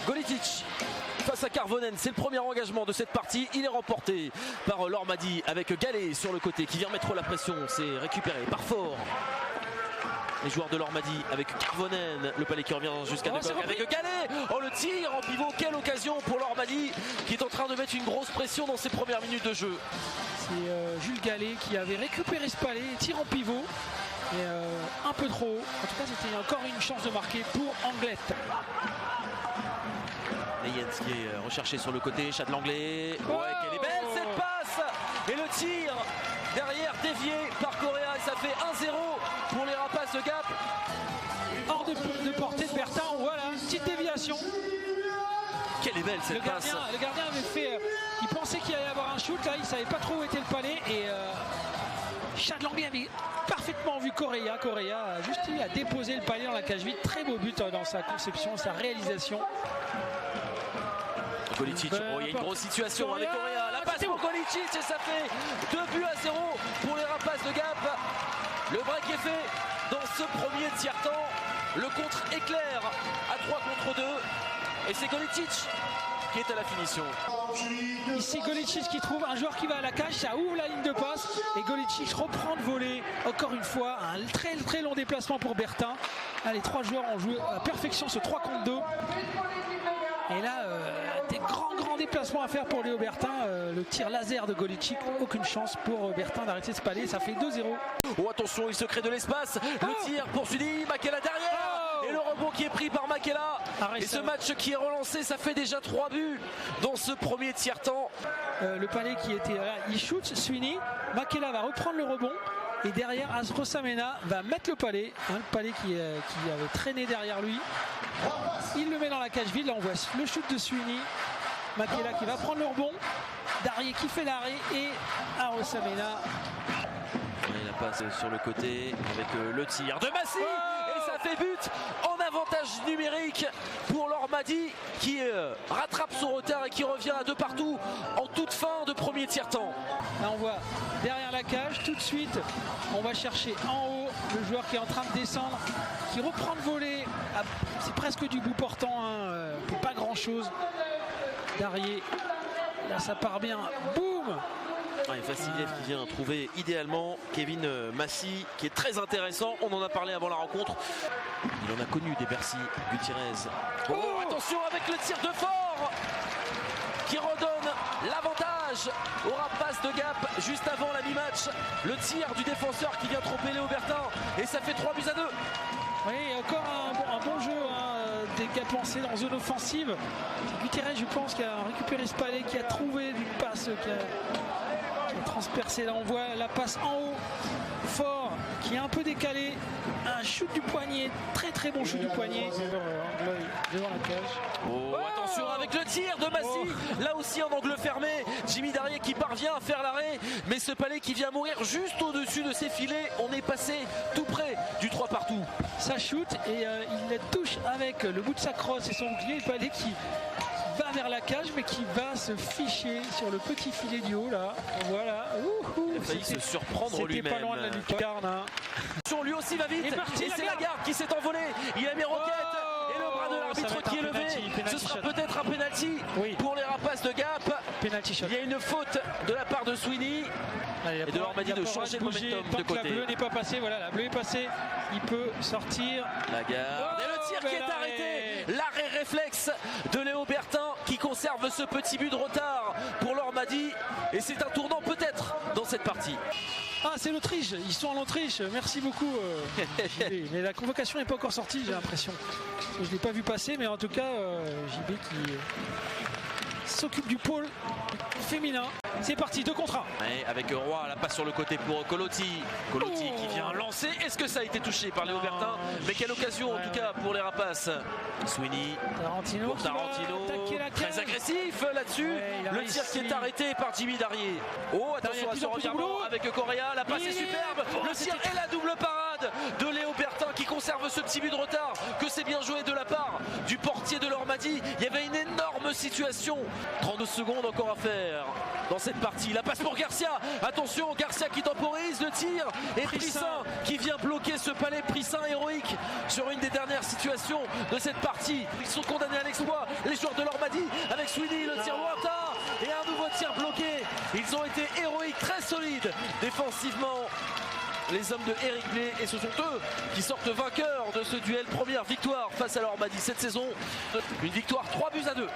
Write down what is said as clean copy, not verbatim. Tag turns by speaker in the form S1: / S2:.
S1: Golicic face à Karvonen, c'est le premier engagement de cette partie. Il est remporté par Lormadi avec Gallet sur le côté qui vient mettre la pression. C'est récupéré par Fort. Les joueurs de Lormadi avec Karvonen, le palais qui revient jusqu'à Decoq avec Gallet. Oh, le tir en pivot, quelle occasion pour Lormadi qui est en train de mettre une grosse pression dans ses premières minutes de jeu.
S2: C'est Jules Gallet qui avait récupéré ce palais, tir en pivot, mais un peu trop haut. En tout cas, c'était encore une chance de marquer pour Anglette.
S1: Leyens qui est recherché sur le côté, Châtelanglais. Ouais, quelle est belle cette passe. Et le tir derrière dévié par Correa et ça fait 1-0 pour les Rapaces de Gap.
S2: Hors de portée de Bertin, voilà, une petite déviation.
S1: Quelle est belle cette passe.
S2: Le gardien avait fait, il pensait qu'il allait y avoir un shoot, là il savait pas trop où était le palais et Châtelanglais avait parfaitement vu Correa. Correa a juste eu à déposer le palais dans la cage vide. Très beau but dans sa conception, sa réalisation.
S1: Golicic, il y a une grosse situation avec Correa. La passe pour Golicic et ça fait 2-0 pour les Rapaces de Gap. Le break est fait dans ce premier tiers-temps. Le contre éclair à 3 contre 2. Et c'est Golicic qui est à la finition.
S2: Ici Golicic qui trouve un joueur qui va à la cage, ça ouvre la ligne de passe et Golicic reprend le volet. Encore une fois, un très très long déplacement pour Bertin. Là, les trois joueurs ont joué à la perfection ce 3 contre 2. Et là, des grands déplacements à faire pour Léo Bertin. Le tir laser de Golicic, aucune chance pour Bertin d'arrêter ce palais. Ça fait 2-0.
S1: Oh, attention, il se crée de l'espace. Le tir poursuivi, Makela derrière. Et le rebond qui est pris par Makela. Et ce match qui est relancé, ça fait déjà 3 buts dans ce premier tiers-temps.
S2: Le palais qui était là, il shoot, Sweeney. Makela va reprendre le rebond. Et derrière, Rosamena va mettre le palais. Le palais qui avait traîné derrière lui. Il le met dans la cage vide. Là, on voit le shoot de Sweeney. Makela qui va prendre le rebond. Darrier qui fait l'arrêt. Et Rosamena.
S1: Et la passe sur le côté avec le tir de Massy. Et ça fait but en avantage numérique pour Lormadi qui rattrape son retard et qui revient à 2 partout en toute fin de premier tiers-temps.
S2: Là, on voit derrière la cage, tout de suite, on va chercher en haut le joueur qui est en train de descendre, qui reprend le volet. C'est presque du bout portant, pas grand-chose. Darrier, là ça part bien, boum.
S1: Et Vassiliev qui vient trouver idéalement Kevin Massy qui est très intéressant, on en a parlé avant la rencontre. Il en a connu des Bercy, Gutiérrez. Oh, attention avec le tir de Fort qui redonne l'avantage aux Rapaces de Gap juste avant la mi-match. Le tir du défenseur qui vient tromper Léo Bertin et ça fait 3-2.
S2: Oui, encore un bon jeu des Gapençais en zone offensive. Gutiérrez, je pense, qui a récupéré ce palais, qui a trouvé une passe qui a transpercé. Là, on voit la passe en haut. Fort, qui est un peu décalé. Un shoot du poignet, très bon shoot du poignet. Devant la cage.
S1: Oh, attention avec le tir de Massy. Là aussi en angle fermé. Jimmy Darrier qui parvient à faire l'arrêt. Mais ce palais qui vient mourir juste au-dessus de ses filets. On est passé tout près du 3 partout.
S2: Ça shoot et il la touche avec le bout de sa crosse et son bouclier. Le palais qui va vers la cage mais qui va se ficher sur le petit filet du haut là. Voilà.
S1: Il a failli se surprendre lui-même.
S2: C'était pas loin de la lucarne.
S1: Lui aussi va vite. Et c'est Lagarde qui s'est envolé. Il a mis roquette. Et le bras de l'arbitre qui est levé. Ce sera peut-être un penalty pour les Rapaces de Gap. Il y a une faute de la part de Sweeney. Et de Lormadi de changer le momentum de côté.
S2: La bleue n'est pas passée. Voilà, la bleue est passée. Il peut sortir.
S1: Lagarde. Et le tir qui est arrêté. L'arrêt réflexe de Léo Bertin qui conserve ce petit but de retard pour Lormadi. Et c'est un tournant peut-être dans cette partie.
S2: Ah, c'est l'Autriche, ils sont en Autriche, merci beaucoup. Mais la convocation n'est pas encore sortie, j'ai l'impression. Je ne l'ai pas vu passer, mais en tout cas, JB qui s'occupe du pôle féminin. C'est parti, 2 contre 1.
S1: Ouais, avec Roy, la passe sur le côté pour Colotti. Colotti qui vient lancer. Est-ce que ça a été touché par Léo Bertin? Mais quelle occasion en tout cas pour les Rapaces. Sweeney
S2: Tarantino,
S1: très agressif là-dessus. Le tir qui est arrêté par Jimmy Darrier. Oh, attention à son revirement avec Correa. La passe est superbe. Le tir et la double parade de Léo Bertin qui conserve ce petit but de retard. Que c'est bien joué de la part du portier de Lormadi. Il y avait une énorme situation. 32 secondes encore à faire dans cette partie. La passe pour Garcia. Attention, Garcia qui temporise le tir. Et Prissin qui vient bloquer ce palais. Prissin héroïque sur une des dernières situations de cette partie. Ils sont condamnés à l'expulsion. exploit les joueurs de l'Ormadi avec Sweeney, le tir lointain et un nouveau tir bloqué. Ils ont été héroïques, très solides défensivement, les hommes de Eric Blé, et ce sont eux qui sortent vainqueurs de ce duel. Première victoire face à l'Ormadi cette saison, une victoire 3-2.